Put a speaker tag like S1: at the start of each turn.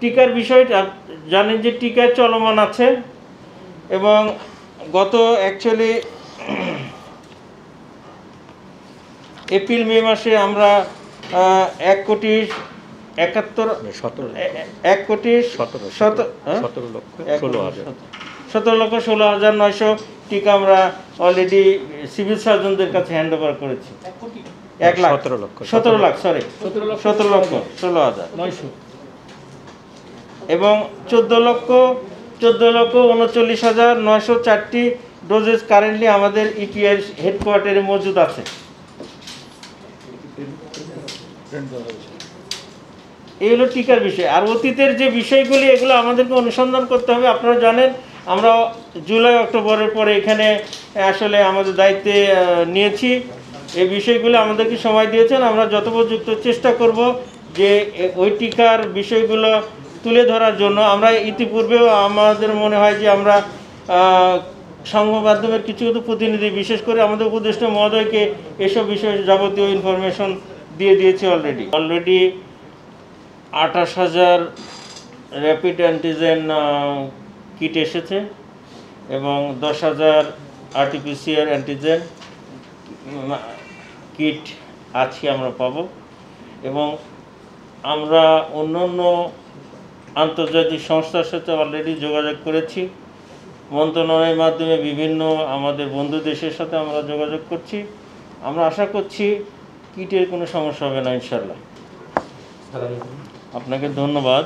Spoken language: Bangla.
S1: টিকার বিষয়টা জানেন যে টিকা চলমান আছে এবং গত অ্যাকচুয়ালি এপ্রিল মে মাসে আমরা 1,17,16,900 টিকা আমরা অলরেডি সিভিল সার্জনদের কাছে হ্যান্ড ওভার করেছি। 17,16,900 এবং 14,39,904টি ডোজেস কারেন্টলি আমাদের ইপিআর হেডকোয়ার্টারে মজুদ আছে। এই হলো টিকার বিষয়। আর অতীতের যে বিষয়গুলি এগুলো আমাদেরকে অনুসন্ধান করতে হবে। আপনারা জানেন আমরা জুলাই অক্টোবরের পরে এখানে আসলে আমাদের দায়িত্বে নিয়েছি। এই বিষয়গুলো আমাদেরকে সময় দিয়েছেন, আমরা যথোপযুক্ত চেষ্টা করব যে ওই টিকার বিষয়গুলো তুলে ধরার জন্য। আমরা ইতিপূর্বেও আমাদের মনে হয় যে আমরা সংবাদ মাধ্যমের কিছু কিছু প্রতিনিধি, বিশেষ করে আমাদের উপদেষ্টা মহোদয়কে এসব বিষয়ে যাবতীয় ইনফরমেশন দিয়ে দিয়েছি অলরেডি 28,000 র্যাপিড অ্যান্টিজেন কিট এসেছে এবং 10,000 আরটিপিসিআর অ্যান্টিজেন কিট আজকে আমরা পাব। এবং আমরা অন্য আন্তর্জাতিক সংস্থার সাথে অলরেডি যোগাযোগ করেছি, মন্ত্রণালয়ের মাধ্যমে বিভিন্ন আমাদের বন্ধু দেশের সাথে আমরা যোগাযোগ করছি। আমরা আশা করছি কিটের কোনো সমস্যা হবে না ইনশাল্লাহ। আপনাকে ধন্যবাদ।